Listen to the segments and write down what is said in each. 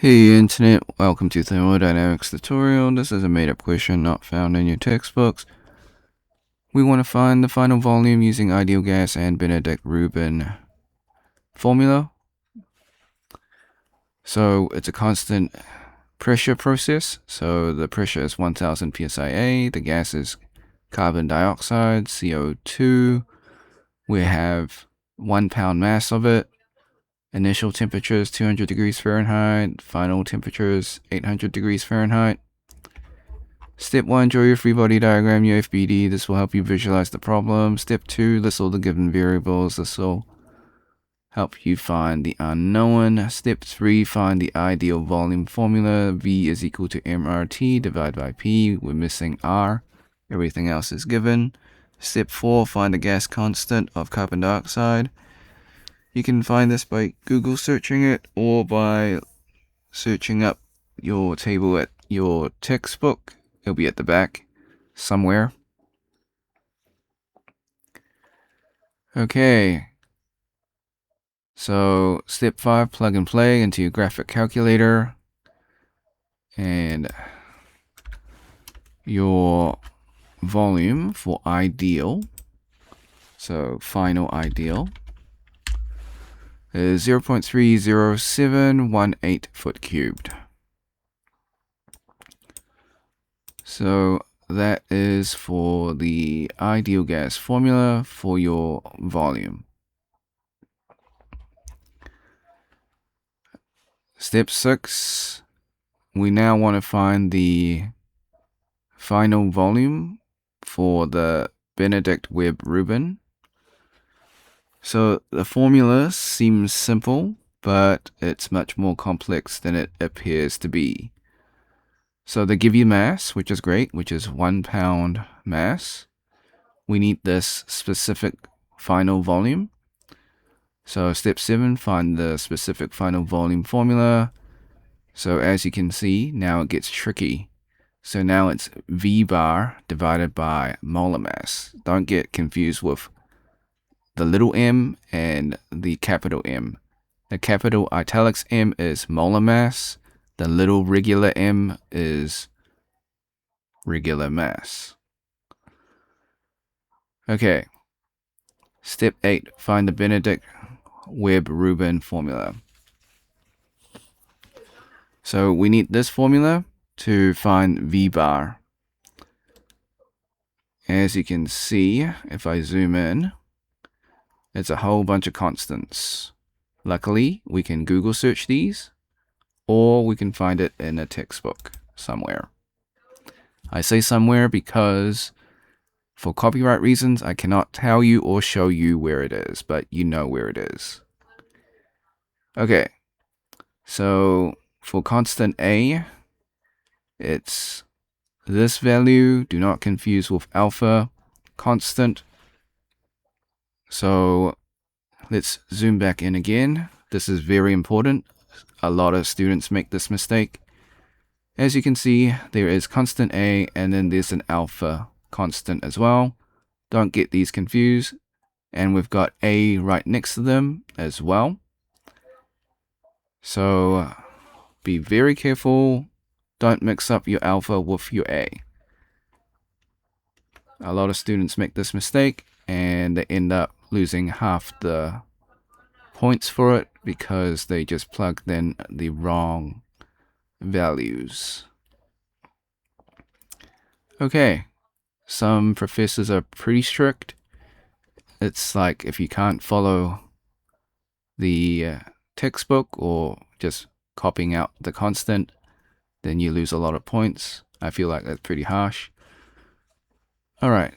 Hey Internet, welcome to Thermodynamics tutorial. This is a made-up question not found in your textbooks. We want to find the final volume using ideal gas and Benedict-Rubin formula. So it's a constant pressure process. So the pressure is 1000 psia. The gas is carbon dioxide, CO2. We have 1 pound mass of it. Initial temperature is 200 degrees Fahrenheit. Final temperature is 800 degrees Fahrenheit. Step 1, draw your free body diagram, UFBD. This will help you visualize the problem. Step 2, list all the given variables. This will help you find the unknown. Step 3, find the ideal volume formula. V is equal to mRT divided by P. We're missing R. Everything else is given. Step 4, find the gas constant of carbon dioxide. You can find this by Google searching it or by searching up your table at your textbook. It'll be at the back somewhere. Okay. So step 5, plug and play into your graphic calculator. And your volume for ideal, so final ideal, is 0.30718 foot cubed. So that is for the ideal gas formula for your volume. Step 6, we now want to find the final volume for the Benedict-Webb-Rubin. So the formula seems simple, but it's much more complex than it appears to be. So they give you mass, which is great, which is 1 pound mass. We need this specific final volume. So step 7, find the specific final volume formula. So as you can see, now it gets tricky. So now it's V bar divided by molar mass. Don't get confused with the little m and the capital M. The capital italics M is molar mass. The little regular m is regular mass. Okay. Step 8, find the Benedict-Webb-Rubin formula. So we need this formula to find V bar. As you can see, if I zoom in, it's a whole bunch of constants. Luckily, we can Google search these, or we can find it in a textbook somewhere. I say somewhere because for copyright reasons, I cannot tell you or show you where it is, but you know where it is. Okay, so for constant A, it's this value. Do not confuse with alpha constant. So let's zoom back in again. This is very important. A lot of students make this mistake. As you can see, there is constant A and then there's an alpha constant as well. Don't get these confused. And we've got A right next to them as well. So be very careful. Don't mix up your alpha with your A. A lot of students make this mistake and they end up losing half the points for it because they just plugged in the wrong values. Okay, some professors are pretty strict. It's like if you can't follow the textbook or just copying out the constant, then you lose a lot of points. I feel like that's pretty harsh. Alright,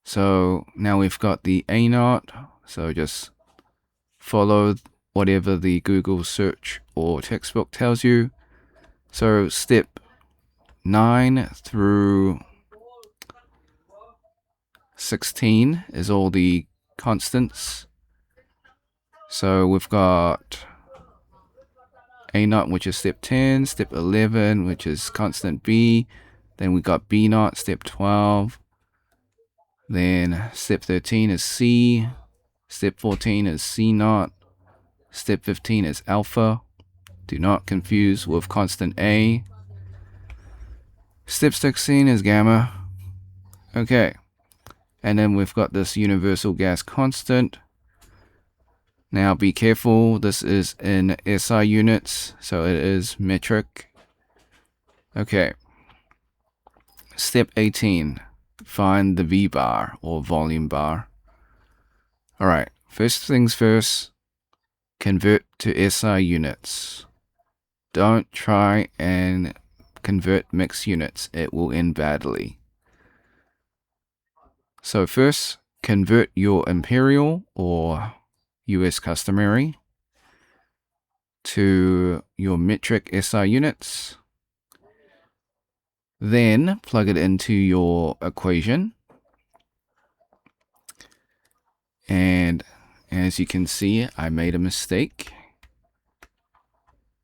so now we've got the A naught, so just follow whatever the Google search or textbook tells you. So step 9 through 16 is all the constants. So we've got A naught, which is step 10, step 11, which is constant B. Then we got B naught, step 12. Then step 13 is C. Step 14 is C naught. Step 15 is alpha. Do not confuse with constant A. Step 16 is gamma. Okay. And then we've got this universal gas constant. Now be careful, this is in SI units, so it is metric. Okay. Step 18. Find the V bar or volume bar. Alright, first things first, convert to SI units. Don't try and convert mixed units, it will end badly. So first, convert your imperial or US customary to your metric SI units. Then plug it into your equation. And as you can see, I made a mistake.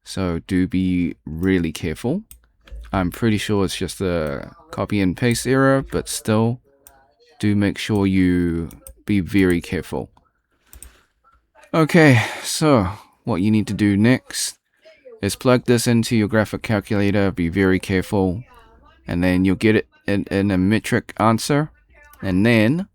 So do be really careful. I'm pretty sure it's just a copy and paste error, but still do make sure you be very careful. Okay, so what you need to do next is plug this into your graphic calculator. Be very careful. And then you'll get it in a metric answer. And then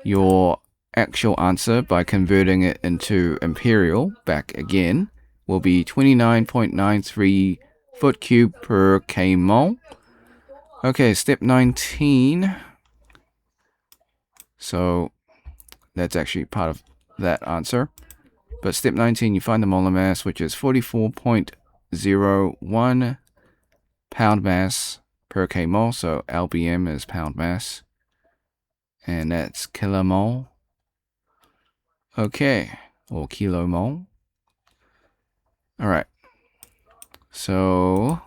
your actual answer, by converting it into imperial back again, will be 29.93 foot cube per kmol. Okay, step 19. So that's actually part of that answer. But step 19, you find the molar mass, which is 44.01 pound mass per kmol. So LBM is pound mass. And that's kilomole. Okay, or kilomole. Alright. So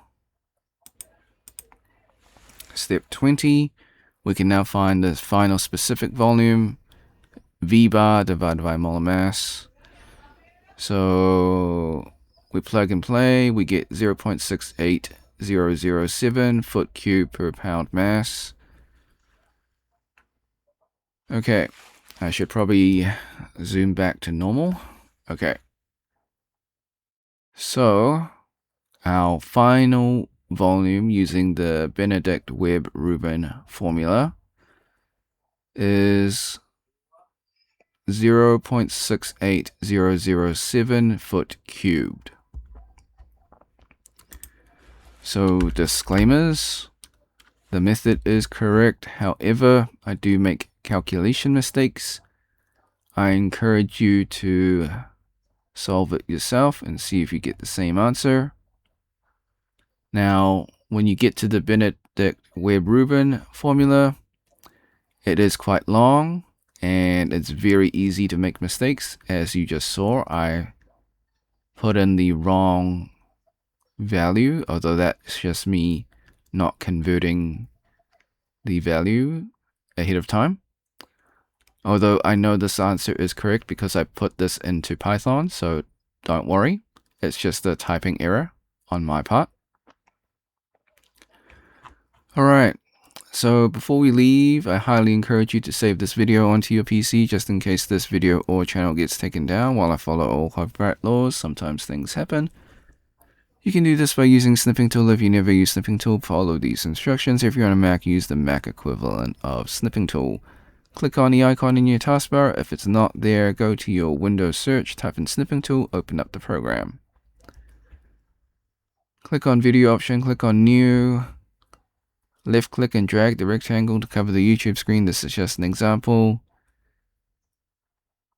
step 20, we can now find the final specific volume, V bar divided by molar mass. So we plug and play, we get 0.68007 foot cube per pound mass. Okay, I should probably zoom back to normal. Okay. So our final volume using the Benedict-Webb-Rubin formula is 0.68007 foot cubed. So disclaimers, the method is correct. However, I do make calculation mistakes. I encourage you to solve it yourself and see if you get the same answer. Now, when you get to the Benedict-Webb-Rubin formula, it is quite long and it's very easy to make mistakes. As you just saw, I put in the wrong value, although that's just me not converting the value ahead of time. Although I know this answer is correct because I put this into Python, so don't worry. It's just a typing error on my part. Alright, so before we leave, I highly encourage you to save this video onto your PC just in case this video or channel gets taken down while I follow all copyright laws. Sometimes things happen. You can do this by using Snipping Tool. If you never use Snipping Tool, follow these instructions. If you're on a Mac, use the Mac equivalent of Snipping Tool. Click on the icon in your taskbar. If it's not there, go to your Windows search, type in Snipping Tool, open up the program. Click on Video option, click on New. Left click and drag the rectangle to cover the YouTube screen. This is just an example.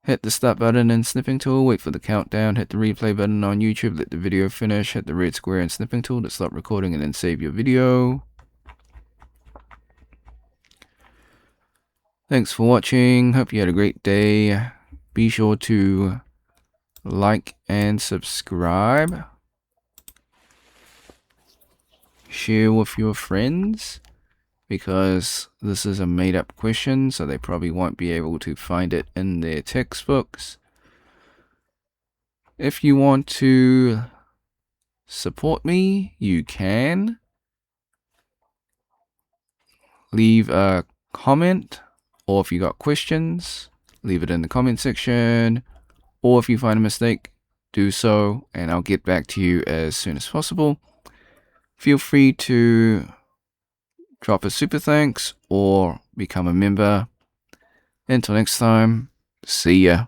Hit the start button in Snipping Tool, wait for the countdown, hit the replay button on YouTube, let the video finish, hit the red square in Snipping Tool to stop recording and then save your video. Thanks for watching, hope you had a great day. Be sure to like and subscribe. Share with your friends, because this is a made-up question, so they probably won't be able to find it in their textbooks. If you want to support me, you can leave a comment, or if you got questions, leave it in the comment section, or if you find a mistake, do so, and I'll get back to you as soon as possible. Feel free to drop a super thanks or become a member. Until next time, see ya.